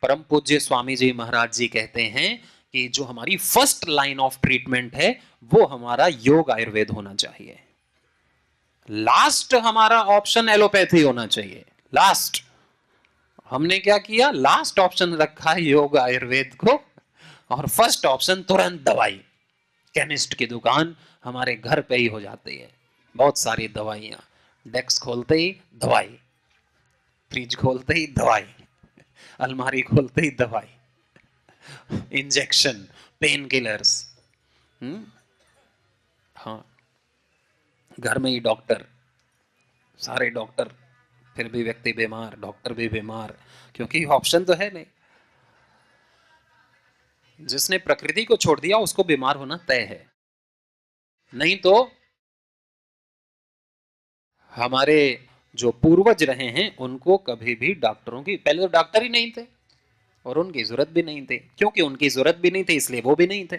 परम पूज्य स्वामी जी महाराज जी कहते हैं कि जो हमारी फर्स्ट लाइन ऑफ ट्रीटमेंट है वो हमारा योग आयुर्वेद होना चाहिए। लास्ट हमारा ऑप्शन एलोपैथी होना चाहिए। लास्ट हमने क्या किया, लास्ट ऑप्शन रखा योग आयुर्वेद को, और फर्स्ट ऑप्शन तुरंत दवाई। केमिस्ट की दुकान हमारे घर पे ही हो जाती है, बहुत सारी दवाइयां। डेस्क खोलते ही दवाई, फ्रिज खोलते ही दवाई, अलमारी खोलते ही दवाई, इंजेक्शन, पेन किलर्स। हाँ, घर में ही डॉक्टर, सारे डॉक्टर, फिर भी व्यक्ति बीमार, डॉक्टर भी बीमार, क्योंकि ऑप्शन तो है नहीं। जिसने प्रकृति को छोड़ दिया उसको बीमार होना तय है। नहीं तो हमारे जो पूर्वज रहे हैं उनको कभी भी डॉक्टरों की, पहले तो डॉक्टर ही नहीं थे और उनकी जरूरत भी नहीं थी, क्योंकि उनकी जरूरत भी नहीं थी इसलिए वो भी नहीं थे।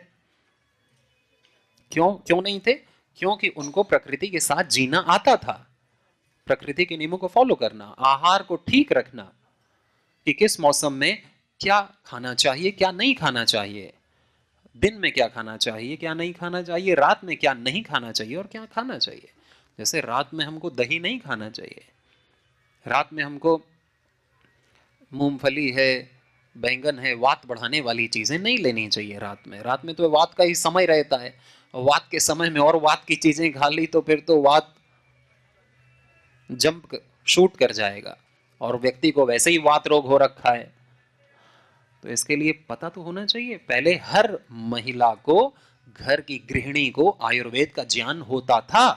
क्यों क्यों नहीं थे? क्योंकि उनको प्रकृति के साथ जीना आता था, प्रकृति के नियमों को फॉलो करना, आहार को ठीक रखना कि किस मौसम में क्या खाना चाहिए, क्या नहीं खाना चाहिए, दिन में क्या खाना चाहिए, क्या नहीं खाना चाहिए, रात में क्या नहीं खाना चाहिए और क्या खाना चाहिए। जैसे रात में हमको दही नहीं खाना चाहिए, रात में हमको मूंगफली है, बैंगन है, वात बढ़ाने वाली चीजें नहीं लेनी चाहिए रात में। रात में तो वात का ही समय रहता है, वात के समय में और वात की चीजें खा ली तो फिर तो वात जंप शूट कर जाएगा, और व्यक्ति को वैसे ही वात रोग हो रखा है। तो इसके लिए पता तो होना चाहिए। पहले हर महिला को, घर की गृहिणी को आयुर्वेद का ज्ञान होता था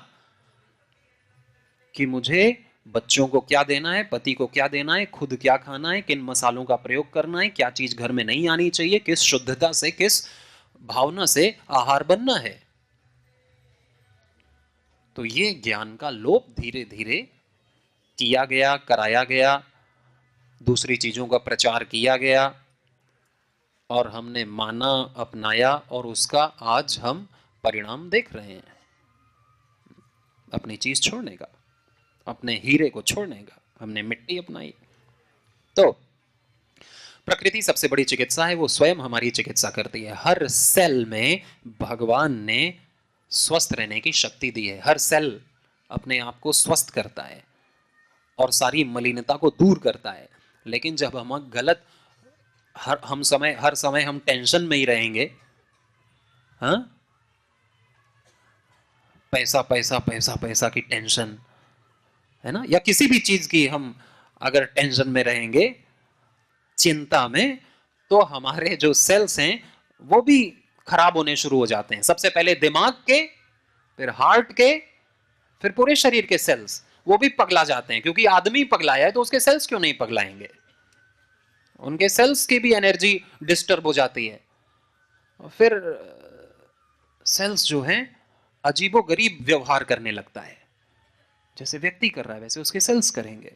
कि मुझे बच्चों को क्या देना है, पति को क्या देना है, खुद क्या खाना है, किन मसालों का प्रयोग करना है, क्या चीज घर में नहीं आनी चाहिए, किस शुद्धता से, किस भावना से आहार बनना है। तो ये ज्ञान का लोप धीरे धीरे किया गया, कराया गया, दूसरी चीजों का प्रचार किया गया और हमने माना, अपनाया, और उसका आज हम परिणाम देख रहे हैं। अपनी चीज छोड़ने का, अपने हीरे को छोड़ने का, हमने मिट्टी अपनाई। तो प्रकृति सबसे बड़ी चिकित्सा है, वो स्वयं हमारी चिकित्सा करती है। हर सेल में भगवान ने स्वस्थ रहने की शक्ति दी है। हर सेल अपने आप को स्वस्थ करता है और सारी मलिनता को दूर करता है। लेकिन जब हम गलत, हर समय हम टेंशन में ही रहेंगे, हाँ, पैसा पैसा पैसा पैसा की टेंशन है ना, या किसी भी चीज की हम अगर टेंशन में रहेंगे, चिंता में, तो हमारे जो सेल्स हैं वो भी खराब होने शुरू हो जाते हैं। सबसे पहले दिमाग के, फिर हार्ट के, फिर पूरे शरीर के सेल्स वो भी पगला जाते हैं। क्योंकि आदमी पगलाया है तो उसके सेल्स क्यों नहीं पगलाएंगे? उनके सेल्स की भी एनर्जी डिस्टर्ब हो जाती है। फिर सेल्स जो हैं अजीबोगरीब व्यवहार करने लगता है। जैसे व्यक्ति कर रहा है वैसे उसके सेल्स करेंगे।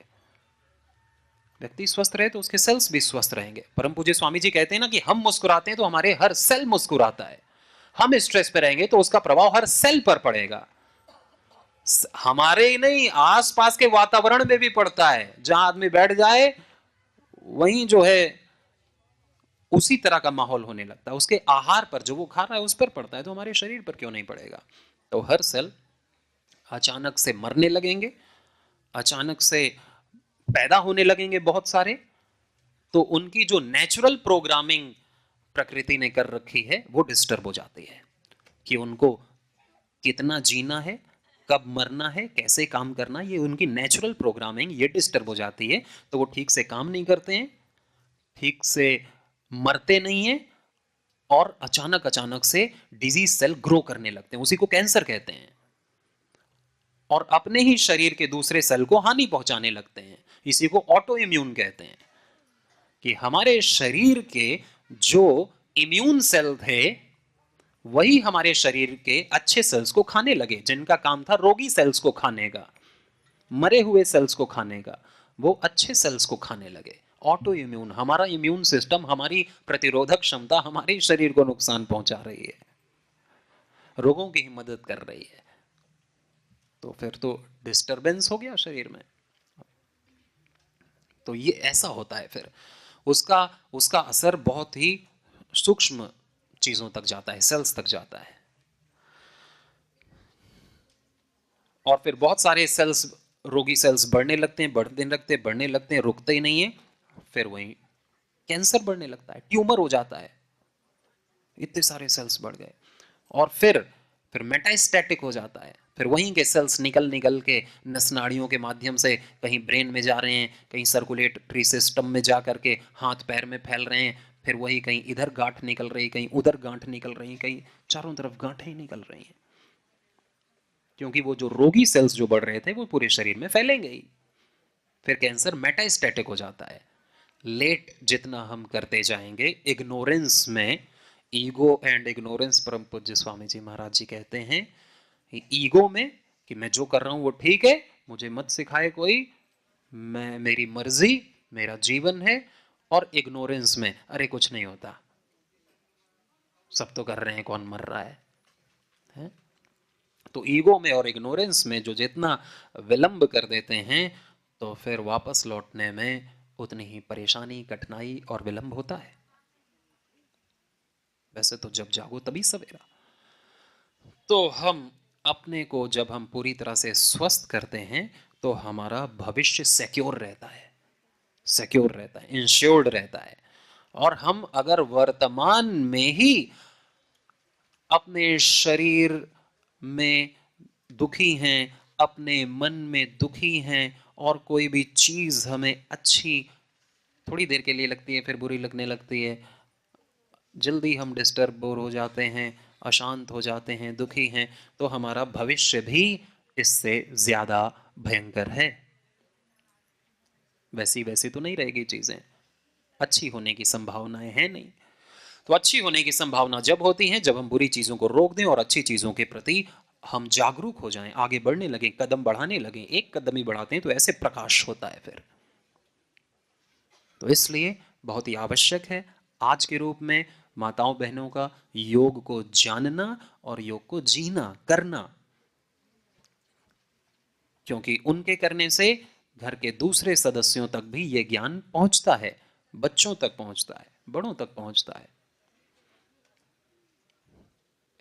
व्यक्ति स्वस्थ रहे तो उसके सेल्स भी स्वस्थ रहेंगे। परम पूज्य स्वामी जी कहते हैं ना कि हम मुस्कुराते हैं तो हमारे हर सेल मुस्कुराता है। हम स्ट्रेस पे रहेंगे तो उसका प्रभाव हर सेल पर पड़ेगा। हमारे ही नहीं, आसपास के वातावरण में भी पड़ता है। जहां आदमी बैठ जाए वहीं जो है उसी तरह का माहौल होने लगता है। उसके आहार पर जो वो खा रहा है उस पर पड़ता है, तो हमारे शरीर पर क्यों नहीं पड़ेगा? तो हर सेल अचानक से मरने लगेंगे, अचानक से पैदा होने लगेंगे बहुत सारे। तो उनकी जो नेचुरल प्रोग्रामिंग प्रकृति ने कर रखी है वो डिस्टर्ब हो जाती है कि उनको कितना जीना है, कब मरना है, कैसे काम करना है, ये उनकी नेचुरल प्रोग्रामिंग ये डिस्टर्ब हो जाती है। तो वो ठीक से काम नहीं करते हैं, ठीक से मरते नहीं है, और अचानक अचानक से डिजीज सेल ग्रो करने लगते हैं। उसी को कैंसर कहते हैं, और अपने ही शरीर के दूसरे सेल को हानि पहुंचाने लगते हैं। इसी को ऑटो इम्यून कहते हैं कि हमारे शरीर के जो इम्यून सेल थे वही हमारे शरीर के अच्छे सेल्स को खाने लगे, जिनका काम था रोगी सेल्स को खाने का, मरे हुए सेल्स को खाने का, वो अच्छे सेल्स को खाने लगे। ऑटो इम्यून, हमारा इम्यून सिस्टम, हमारी प्रतिरोधक क्षमता हमारे शरीर को नुकसान पहुंचा रही है, रोगों की ही मदद कर रही है। तो फिर तो डिस्टरबेंस हो गया शरीर में। तो ये ऐसा होता है फिर। उसका उसका असर बहुत ही सूक्ष्म चीजों तक जाता है, सेल्स तक जाता है। और फिर बहुत सारे सेल्स, रोगी सेल्स बढ़ने लगते हैं, बढ़ने लगते हैं, रुकते ही नहीं है। फिर वही कैंसर बढ़ने लगता है, ट्यूमर हो जाता है, इतने सारे सेल्स बढ़ गए। और फिर मेटास्टैटिक हो जाता है, फिर वहीं के सेल्स निकल निकल के नस नाड़ियों के माध्यम से कहीं ब्रेन में जा रहे हैं, कहीं सर्कुलेटरी सिस्टम में जा करके हाथ पैर में फैल रहे हैं, फिर वही कहीं इधर गांठ निकल रही, कहीं उधर गांठ निकल रही, कहीं चारों तरफ गांठें ही निकल रही हैं, क्योंकि वो जो रोगी सेल्स जो बढ़ रहे थे वो पूरे शरीर में फैलेंगे ही। फिर कैंसर मेटास्टैटिक हो जाता है। लेट जितना हम करते जाएंगे इग्नोरेंस में, ईगो एंड इग्नोरेंस, परम पूज्य स्वामी जी महाराज जी कहते हैं, ईगो में कि मैं जो कर रहा हूं वो ठीक है, मुझे मत सिखाए कोई, मैं, मेरी मर्जी, मेरा जीवन है। और इग्नोरेंस में, अरे कुछ नहीं होता, सब तो कर रहे हैं, कौन मर रहा है? तो ईगो में और इग्नोरेंस में जो जितना विलंब कर देते हैं, तो फिर वापस लौटने में उतनी ही परेशानी, कठिनाई और विलंब होता है। वैसे तो जब जागो तभी सवेरा। तो हम अपने को जब हम पूरी तरह से स्वस्थ करते हैं तो हमारा भविष्य सिक्योर रहता है, सिक्योर रहता है, इंश्योर्ड रहता है। और हम अगर वर्तमान में ही अपने शरीर में दुखी हैं, अपने मन में दुखी हैं, और कोई भी चीज हमें अच्छी थोड़ी देर के लिए लगती है, फिर बुरी लगने लगती है, जल्दी हम डिस्टर्ब, बोर हो जाते हैं, अशांत हो जाते हैं, दुखी हैं, तो हमारा भविष्य भी इससे ज्यादा भयंकर है। वैसी वैसी तो नहीं रहेगी चीजें, अच्छी होने की संभावनाएं हैं नहीं। तो अच्छी होने की संभावना जब होती है जब हम बुरी चीजों को रोक दें और अच्छी चीजों के प्रति हम जागरूक हो जाएं, आगे बढ़ने लगे, कदम बढ़ाने लगे। एक कदम ही बढ़ाते हैं तो ऐसे प्रकाश होता है फिर। तो इसलिए बहुत ही आवश्यक है आज के रूप में माताओं बहनों का योग को जानना और योग को जीना, करना, क्योंकि उनके करने से घर के दूसरे सदस्यों तक भी ये ज्ञान पहुंचता है, बच्चों तक पहुंचता है, बड़ों तक पहुंचता है।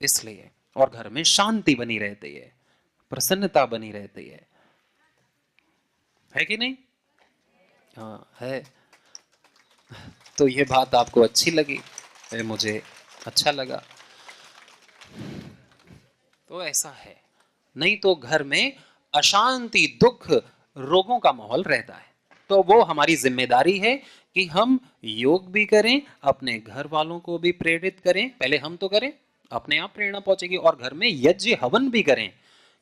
इसलिए और घर में शांति बनी रहती है, प्रसन्नता बनी रहती है कि नहीं? हाँ है। तो ये बात आपको अच्छी लगी, मुझे अच्छा लगा। तो ऐसा है, नहीं तो घर में अशांति, दुख, रोगों का माहौल रहता है। तो वो हमारी जिम्मेदारी है कि हम योग भी करें, अपने घर वालों को भी प्रेरित करें, पहले हम तो करें, अपने आप प्रेरणा पहुंचेगी, और घर में यज्ञ हवन भी करें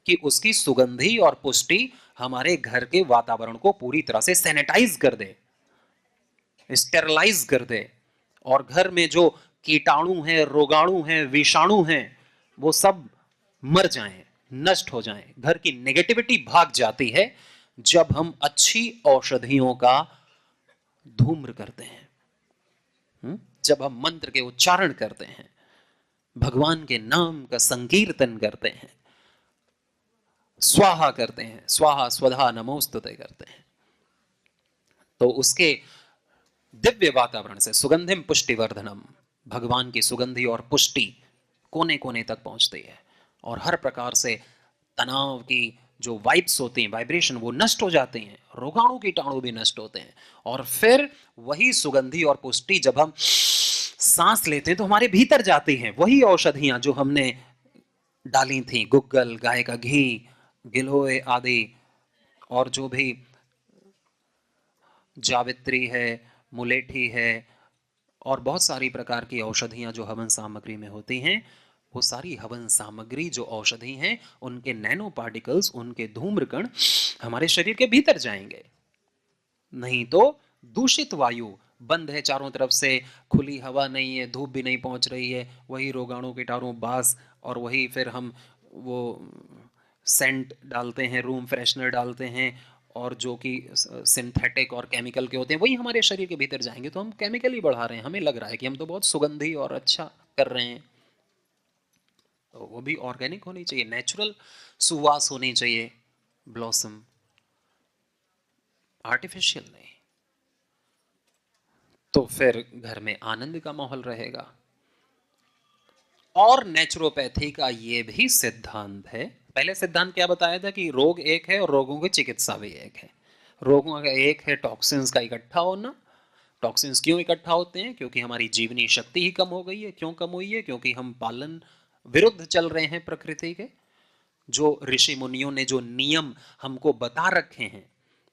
कि उसकी सुगंधी और पुष्टि हमारे घर के वातावरण को पूरी तरह से सैनिटाइज कर दे, स्टेरलाइज कर दे, और घर में जो कीटाणु हैं, रोगाणु हैं, विषाणु हैं, वो सब मर जाएं, नष्ट हो जाएं। घर की नेगेटिविटी भाग जाती है जब हम अच्छी औषधियों का धूम्र करते हैं, जब हम मंत्र के उच्चारण करते हैं, भगवान के नाम का संकीर्तन करते हैं, स्वाहा करते हैं, स्वाहा स्वधा नमोस्तुते करते हैं, तो उसके दिव्य वातावरण से सुगंधिम पुष्टिवर्धनम, भगवान की सुगंधी और पुष्टि कोने कोने तक पहुंचती है, और हर प्रकार से तनाव की जो वाइब्स होती हैं, वाइब्रेशन, वो नष्ट हो जाती हैं, रोगाणु कीटाणु भी नष्ट होते हैं। और फिर वही सुगंधी और पुष्टि जब हम सांस लेते हैं तो हमारे भीतर जाती हैं, वही औषधियां जो हमने डाली थी, गुग्गल, गाय का घी, गिलोय आदि, और जो भी जावित्री है, मुलेठी है, और बहुत सारी प्रकार की औषधियां जो हवन सामग्री में होती हैं, वो सारी हवन सामग्री जो औषधि हैं, उनके नैनो पार्टिकल्स, उनके धूम्रकण हमारे शरीर के भीतर जाएंगे। नहीं तो दूषित वायु बंद है चारों तरफ से, खुली हवा नहीं है, धूप भी नहीं पहुंच रही है, वही रोगाणु कीटाणु बास, और वही फिर हम वो सेंट डालते हैं, रूम फ्रेशनर डालते हैं, और जो कि सिंथेटिक और केमिकल के होते हैं, वही हमारे शरीर के भीतर जाएंगे, तो हम केमिकल ही बढ़ा रहे हैं। हमें लग रहा है कि हम तो बहुत सुगंधी और अच्छा कर रहे हैं, तो वो भी ऑर्गेनिक होनी चाहिए, नेचुरल सुवास होनी चाहिए, ब्लॉसम, आर्टिफिशियल नहीं। तो फिर घर में आनंद का माहौल रहेगा। और नेचुरोपैथी का ये भी सिद्धांत है, पहले सिद्धांत क्या बताया था कि रोग एक है और रोगों की चिकित्सा भी एक है। रोगों का एक है टॉक्सिन्स का इकट्ठा होना। टॉक्सिन्स क्यों इकट्ठा होते हैं? क्योंकि हमारी जीवनी शक्ति ही कम हो गई है। क्यों कम हुई है? क्योंकि हम पालन विरुद्ध चल रहे हैं प्रकृति के। जो ऋषि मुनियों ने जो नियम हमको बता रखे हैं,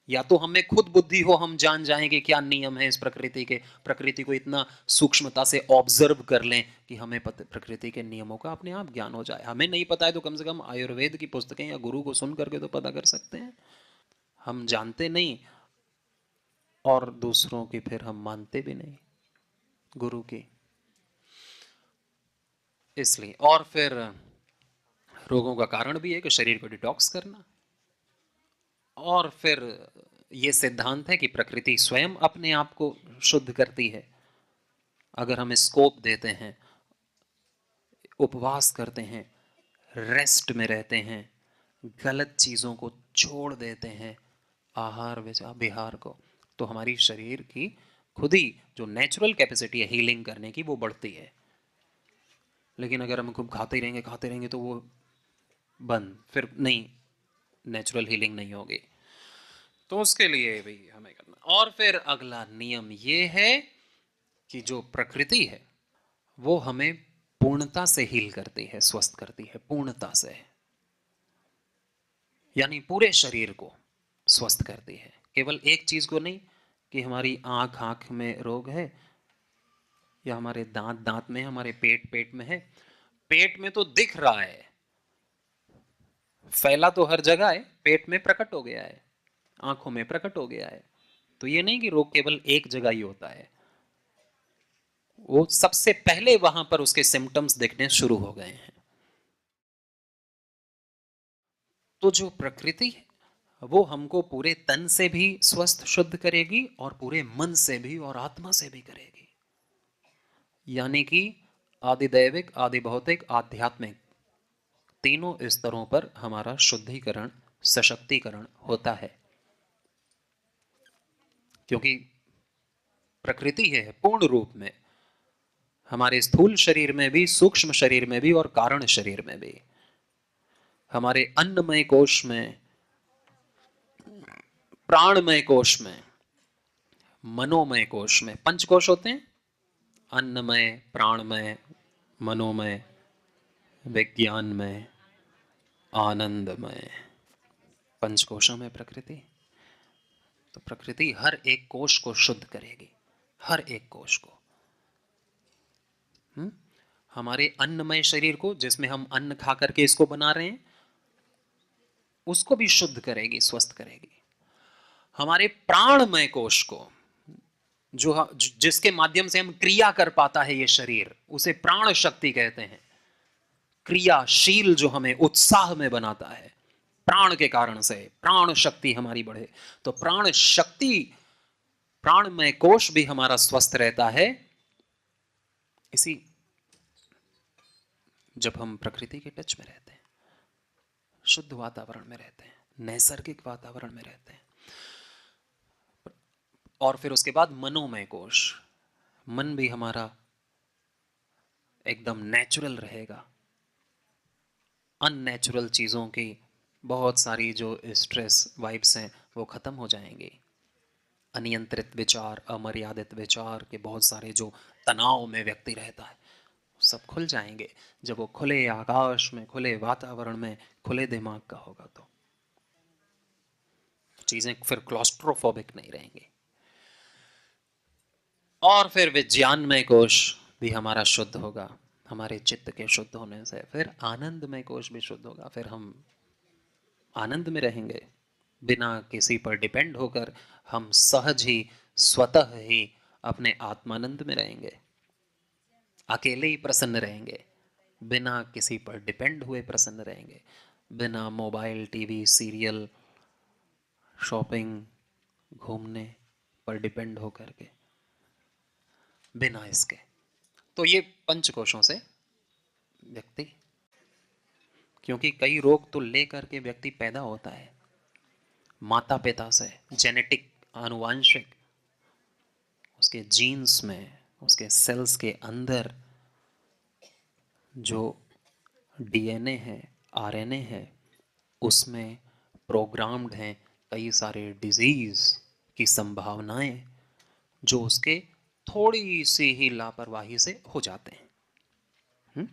या तो हमें खुद बुद्धि हो, हम जान जाएं कि क्या नियम है इस प्रकृति के, प्रकृति को इतना सूक्ष्मता से ऑब्जर्व कर लें कि हमें प्रकृति के नियमों का अपने आप ज्ञान हो जाए। हमें नहीं पता है तो कम से कम आयुर्वेद की पुस्तकें या गुरु को सुन करके तो पता कर सकते हैं। हम जानते नहीं और दूसरों की फिर हम मानते भी नहीं, गुरु की। इसलिए और फिर रोगों का कारण भी है कि शरीर को डिटॉक्स करना। और फिर ये सिद्धांत है कि प्रकृति स्वयं अपने आप को शुद्ध करती है। अगर हम स्कोप देते हैं, उपवास करते हैं, रेस्ट में रहते हैं, गलत चीज़ों को छोड़ देते हैं, आहार विहार को, तो हमारी शरीर की खुद ही जो नेचुरल कैपेसिटी है हीलिंग करने की वो बढ़ती है। लेकिन अगर हम खूब खाते रहेंगे तो वो बंद, फिर नहीं, नेचुरल हीलिंग नहीं होगी। तो उसके लिए भी हमें करना। और फिर अगला नियम ये है कि जो प्रकृति है वो हमें पूर्णता से हील करती है, स्वस्थ करती है पूर्णता से, यानी पूरे शरीर को स्वस्थ करती है, केवल एक चीज को नहीं कि हमारी आंख में रोग है, या हमारे दांत में, हमारे पेट में है। पेट में तो दिख रहा है, फैला तो हर जगह है, पेट में प्रकट हो गया है, आंखों में प्रकट हो गया है। तो ये नहीं कि रोग केवल एक जगह ही होता है, वो सबसे पहले वहां पर उसके सिम्टम्स दिखने शुरू हो गए हैं। तो जो प्रकृति है वो हमको पूरे तन से भी स्वस्थ शुद्ध करेगी और पूरे मन से भी और आत्मा से भी करेगी। यानी कि आदिदैविक, आदि भौतिक, आध्यात्मिक, तीनों स्तरों पर हमारा शुद्धिकरण, सशक्तिकरण होता है। क्योंकि प्रकृति है पूर्ण रूप में हमारे स्थूल शरीर में भी, सूक्ष्म शरीर में भी और कारण शरीर में भी। हमारे अन्नमय कोश में, प्राणमय कोश में, मनोमय कोश में, पंच कोश होते हैं, अन्नमय, प्राणमय, मनोमय, विज्ञानमय, आनंदमय, पंचकोशों में प्रकृति। तो प्रकृति हर एक कोश को शुद्ध करेगी, हर एक कोश को। हमारे अन्नमय शरीर को, जिसमें हम अन्न खा करके इसको बना रहे हैं, उसको भी शुद्ध करेगी, स्वस्थ करेगी। हमारे प्राणमय कोश को, जो जिसके माध्यम से हम क्रिया कर पाता है ये शरीर, उसे प्राण शक्ति कहते हैं। क्रियाशील जो हमें उत्साह में बनाता है, प्राण के कारण से प्राण शक्ति हमारी बढ़े। तो प्राण शक्ति, प्राणमय कोश भी हमारा स्वस्थ रहता है इसी, जब हम प्रकृति के टच में रहते हैं, शुद्ध वातावरण में रहते हैं, नैसर्गिक वातावरण में रहते हैं। और फिर उसके बाद मनोमय कोश, मन भी हमारा एकदम नेचुरल रहेगा। अननेचुरल चीज़ों की बहुत सारी जो स्ट्रेस वाइब्स हैं वो ख़त्म हो जाएंगी। अनियंत्रित विचार, अमर्यादित विचार के बहुत सारे जो तनाव में व्यक्ति रहता है, सब खुल जाएंगे जब वो खुले आकाश में, खुले वातावरण में, खुले दिमाग का होगा। तो चीज़ें फिर क्लॉस्ट्रोफोबिक नहीं रहेंगी। और फिर विज्ञानमय कोश भी हमारा शुद्ध होगा, हमारे चित्त के शुद्ध होने से। फिर आनंदमय कोश भी शुद्ध होगा, फिर हम आनंद में रहेंगे, बिना किसी पर डिपेंड होकर हम सहज ही, स्वतः ही अपने आत्मानंद में रहेंगे, अकेले ही प्रसन्न रहेंगे, बिना किसी पर डिपेंड हुए प्रसन्न रहेंगे, बिना मोबाइल, टीवी, सीरियल, शॉपिंग, घूमने पर डिपेंड होकर के, बिना इसके। तो ये पंचकोशों से व्यक्ति, क्योंकि कई रोग तो लेकर के व्यक्ति पैदा होता है माता पिता से, जेनेटिक, आनुवांशिक, उसके जीन्स में, उसके सेल्स के अंदर जो डीएनए है, आरएनए है, उसमें प्रोग्राम्ड हैं कई सारे डिजीज की संभावनाएं, जो उसके थोड़ी सी ही लापरवाही से हो जाते हैं।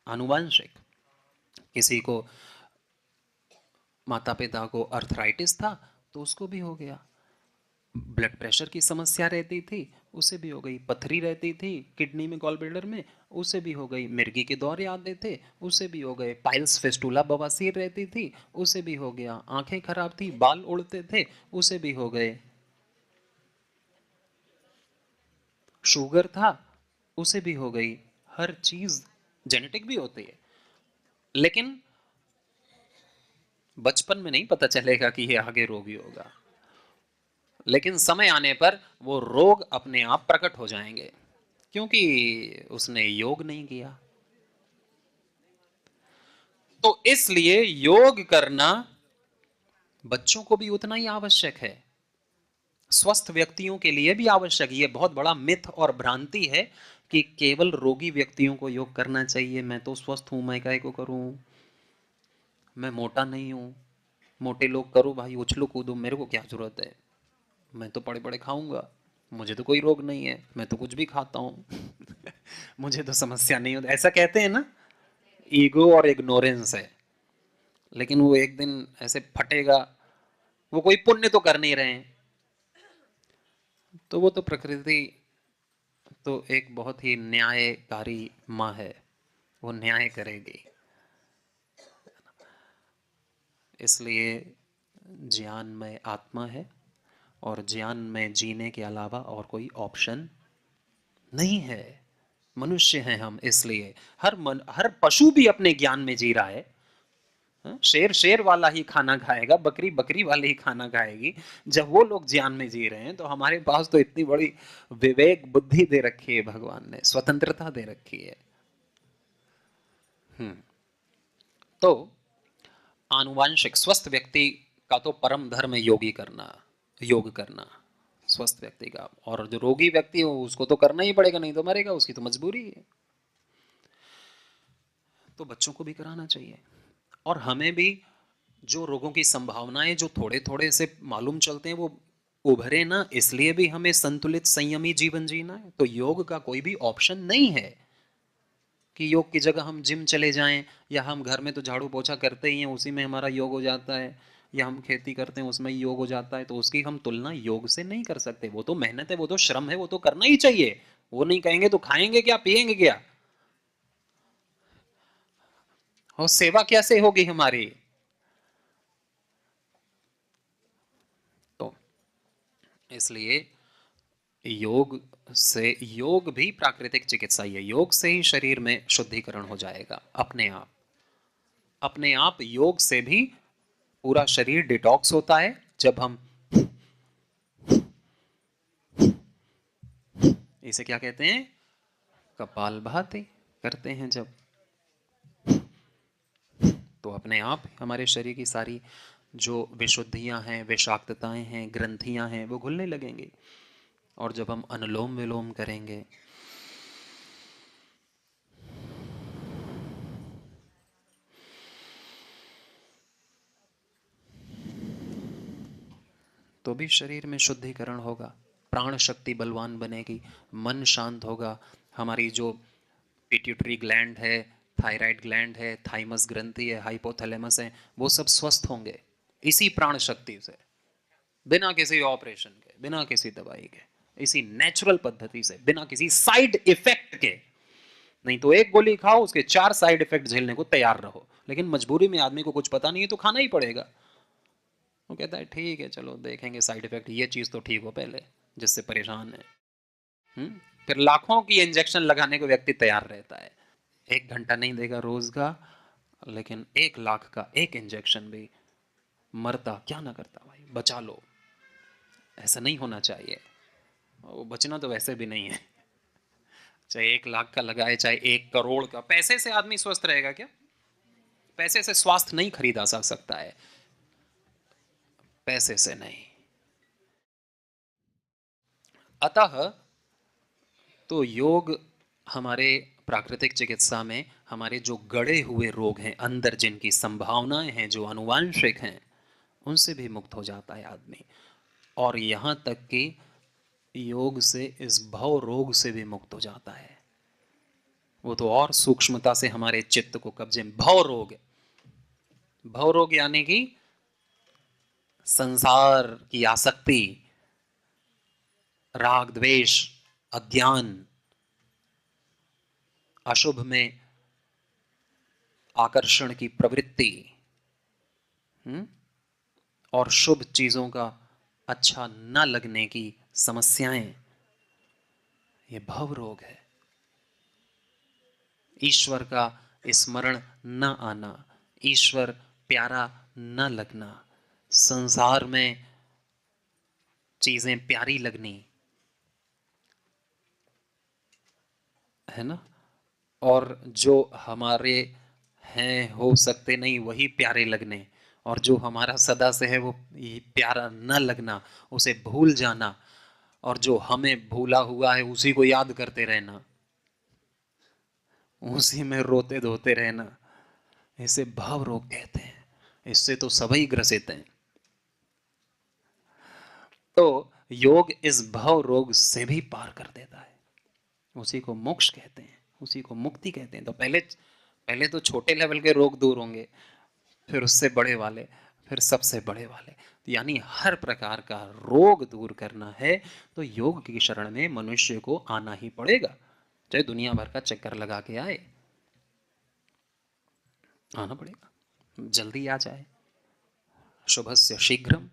आनुवंशिक, किसी को माता पिता को अर्थराइटिस था तो उसको भी हो गया, ब्लड प्रेशर की समस्या रहती थी उसे भी हो गई, पथरी रहती थी किडनी में, गॉल ब्लैडर में, उसे भी हो गई, मिर्गी के दौरे आते थे उसे भी हो गए, पाइल्स फिस्टुला बवासीर रहती थी उसे भी हो गया, आंखें खराब थी, बाल उड़ते थे उसे भी हो गए, शुगर था उसे भी हो गई। हर चीज जेनेटिक भी होती है, लेकिन बचपन में नहीं पता चलेगा कि ये आगे रोगी होगा, लेकिन समय आने पर वो रोग अपने आप प्रकट हो जाएंगे, क्योंकि उसने योग नहीं किया। तो इसलिए योग करना बच्चों को भी उतना ही आवश्यक है, स्वस्थ व्यक्तियों के लिए भी आवश्यक। ये बहुत बड़ा मिथ और भ्रांति है कि केवल रोगी व्यक्तियों को योग करना चाहिए, मैं तो स्वस्थ हूं, मैं काहे को करूं, मैं मोटा नहीं हूं, मोटे लोग करो भाई, उछलो कूदो, मेरे को क्या जरूरत है, मैं तो पड़े पड़े खाऊंगा, मुझे तो कोई रोग नहीं है, मैं तो कुछ भी खाता हूं मुझे तो समस्या नहीं होती, ऐसा कहते हैं ना। ईगो और इग्नोरेंस है, लेकिन वो एक दिन ऐसे फटेगा, वो कोई पुण्य तो कर नहीं रहे हैं, तो वो तो प्रकृति तो एक बहुत ही न्यायकारी माँ है, वो न्याय करेगी। इसलिए ज्ञान में आत्मा है, और ज्ञान में जीने के अलावा और कोई ऑप्शन नहीं है। मनुष्य हैं हम, इसलिए हर पशु भी अपने ज्ञान में जी रहा है। शेर शेर वाला ही खाना खाएगा, बकरी बकरी वाली ही खाना खाएगी। जब वो लोग ज्ञान में जी रहे हैं, तो हमारे पास तो इतनी बड़ी विवेक बुद्धि दे रखी है भगवान ने, स्वतंत्रता दे रखी है। तो आनुवांशिक स्वस्थ व्यक्ति का तो परम धर्म है योगी करना, योग करना स्वस्थ व्यक्ति का, और जो रोगी व्यक्ति हो उसको तो करना ही पड़ेगा, नहीं तो मरेगा, उसकी तो मजबूरी है। तो बच्चों को भी कराना चाहिए, और हमें भी जो रोगों की संभावनाएं जो थोड़े थोड़े से मालूम चलते हैं वो उभरे ना, इसलिए भी हमें संतुलित संयमी जीवन जीना है। तो योग का कोई भी ऑप्शन नहीं है कि योग की जगह हम जिम चले जाएं, या हम घर में तो झाड़ू पोछा करते ही हैं उसी में हमारा योग हो जाता है, या हम खेती करते हैं उसमें योग हो जाता है, तो उसकी हम तुलना योग से नहीं कर सकते। वो तो मेहनत है, वो तो श्रम है, वो तो करना ही चाहिए। वो नहीं कहेंगे तो खाएंगे क्या, पिएंगे क्या, और सेवा कैसे होगी हमारी। तो इसलिए योग भी प्राकृतिक चिकित्सा ही है, योग से ही शरीर में शुद्धिकरण हो जाएगा अपने आप। अपने आप योग से भी पूरा शरीर डिटॉक्स होता है। जब हम इसे क्या कहते हैं, कपालभाति करते हैं जब, तो अपने आप हमारे शरीर की सारी जो विशुद्धियां हैं, विषाक्तताएं हैं, ग्रंथियां हैं, वो घुलने लगेंगी। और जब हम अनुलोम विलोम करेंगे, तो भी शरीर में शुद्धिकरण होगा, प्राण शक्ति बलवान बनेगी, मन शांत होगा, हमारी जो पिट्यूटरी ग्लैंड है, थायराइड ग्लैंड है, थाइमस ग्रंथि है, हाइपोथैलेमस है, वो सब स्वस्थ होंगे इसी प्राण शक्ति से, बिना किसी ऑपरेशन के, बिना किसी दवाई के, इसी नेचुरल पद्धति से, बिना किसी साइड इफेक्ट के। नहीं तो एक गोली खाओ, उसके 4 साइड इफेक्ट झेलने को तैयार रहो, लेकिन मजबूरी में आदमी को कुछ पता नहीं है तो खाना ही पड़ेगा। वो कहता है ठीक है चलो देखेंगे साइड इफेक्ट, ये चीज तो ठीक हो पहले जिससे परेशान है। फिर लाखों की इंजेक्शन लगाने को व्यक्ति तैयार रहता है, 1 घंटा नहीं देगा रोज का, लेकिन 1 लाख का एक इंजेक्शन भी, मरता क्या ना करता भाई, बचा लो। ऐसा नहीं होना चाहिए, वो बचना तो वैसे भी नहीं है, चाहे 1 लाख का लगाए चाहे 1 करोड़ का। पैसे से आदमी स्वस्थ रहेगा क्या, पैसे से स्वास्थ्य नहीं खरीदा जा सकता है, पैसे से नहीं। अतः तो योग हमारे प्राकृतिक चिकित्सा में हमारे जो गड़े हुए रोग हैं, अंदर जिनकी संभावनाएं हैं, जो आनुवांशिक हैं, उनसे भी मुक्त हो जाता है आदमी। और यहाँ तक कि योग से इस भव रोग से भी मुक्त हो जाता है। वो तो और सूक्ष्मता से हमारे चित्त को कब्जे में, भव रोग यानी कि संसार की आसक्ति, राग द्वेष, अज्ञान, अशुभ में आकर्षण की प्रवृत्ति, और शुभ चीजों का अच्छा न लगने की समस्याएं, ये भव रोग है। ईश्वर का स्मरण न आना, ईश्वर प्यारा न लगना, संसार में चीजें प्यारी लगनी, है ना, और जो हमारे हैं हो सकते नहीं वही प्यारे लगने, और जो हमारा सदा से है वो प्यारा न लगना, उसे भूल जाना, और जो हमें भूला हुआ है उसी को याद करते रहना, उसी में रोते धोते रहना, इसे भाव रोग कहते हैं। इससे तो सभी ग्रसित हैं। तो योग इस भव रोग से भी पार कर देता है, उसी को मोक्ष कहते हैं, उसी को मुक्ति कहते हैं। तो पहले पहले तो छोटे लेवल के रोग दूर होंगे, फिर उससे बड़े वाले, फिर सबसे बड़े वाले। तो यानी हर प्रकार का रोग दूर करना है तो योग की शरण में मनुष्य को आना ही पड़ेगा, चाहे दुनिया भर का चक्कर लगा के आए, आना पड़ेगा। जल्दी आ जाए, शुभस्य शीघ्रम,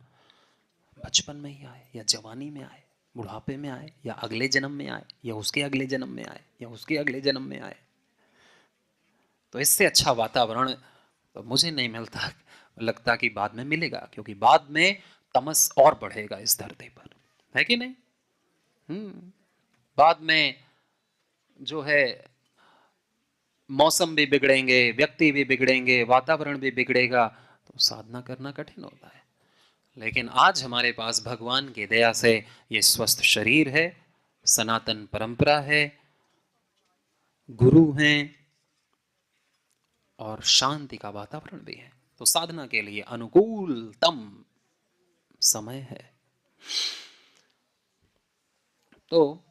बचपन में ही आए या जवानी में आए, बुढ़ापे में आए या अगले जन्म में आए या उसके अगले जन्म में आए या उसके अगले जन्म में आए, तो इससे अच्छा वातावरण तो मुझे नहीं मिलता, लगता कि बाद में मिलेगा, क्योंकि बाद में तमस और बढ़ेगा इस धरती पर, है कि नहीं? बाद में जो है मौसम भी बिगड़ेंगे, व्यक्ति भी बिगड़ेंगे, वातावरण भी बिगड़ेगा, तो साधना करना कठिन होता है। लेकिन आज हमारे पास भगवान की दया से ये स्वस्थ शरीर है, सनातन परंपरा है, गुरु हैं, और शांति का वातावरण भी है। तो साधना के लिए अनुकूलतम समय है। तो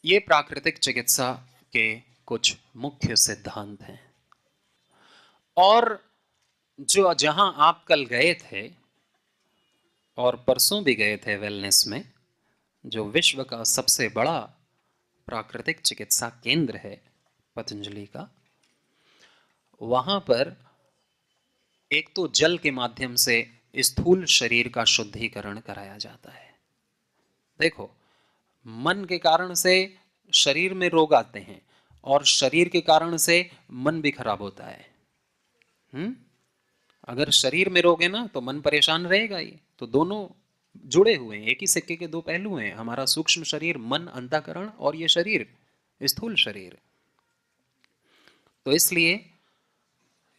ये प्राकृतिक चिकित्सा के कुछ मुख्य सिद्धांत हैं। और जो जहां आप कल गए थे और परसों भी गए थे वेलनेस में, जो विश्व का सबसे बड़ा प्राकृतिक चिकित्सा केंद्र है पतंजलि का, वहां पर एक तो जल के माध्यम से स्थूल शरीर का शुद्धिकरण कराया जाता है। देखो, मन के कारण से शरीर में रोग आते हैं और शरीर के कारण से मन भी खराब होता है। अगर शरीर में रोग है ना तो मन परेशान रहेगा ही। तो दोनों जुड़े हुए हैं, एक ही सिक्के के दो पहलू हैं। हमारा सूक्ष्म शरीर मन, अंतःकरण, और ये शरीर स्थूल शरीर। तो इसलिए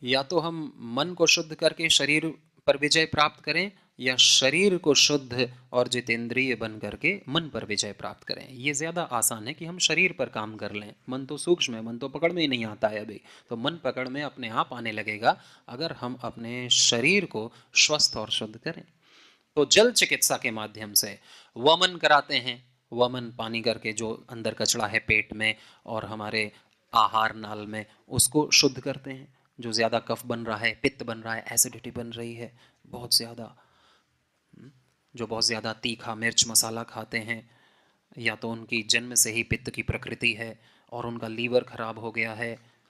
या तो हम मन को शुद्ध करके शरीर पर विजय प्राप्त करें, या शरीर को शुद्ध और जितेंद्रिय बन करके मन पर विजय प्राप्त करें। ये ज़्यादा आसान है कि हम शरीर पर काम कर लें। मन तो सूक्ष्म है, मन तो पकड़ में ही नहीं आता है अभी। तो मन पकड़ में अपने आप आने लगेगा अगर हम अपने शरीर को स्वस्थ और शुद्ध करें। तो जल चिकित्सा के माध्यम से वमन कराते हैं। वमन पानी करके जो अंदर कचरा है पेट में और हमारे आहार नाल में, उसको शुद्ध करते हैं। जो ज़्यादा कफ बन रहा है, पित्त बन रहा है, एसिडिटी बन रही है बहुत ज़्यादा, जो बहुत ज़्यादा तीखा मिर्च मसाला खाते हैं, या तो उनकी जन्म से ही पित्त की प्रकृति है और उनका लीवर खराब हो गया है,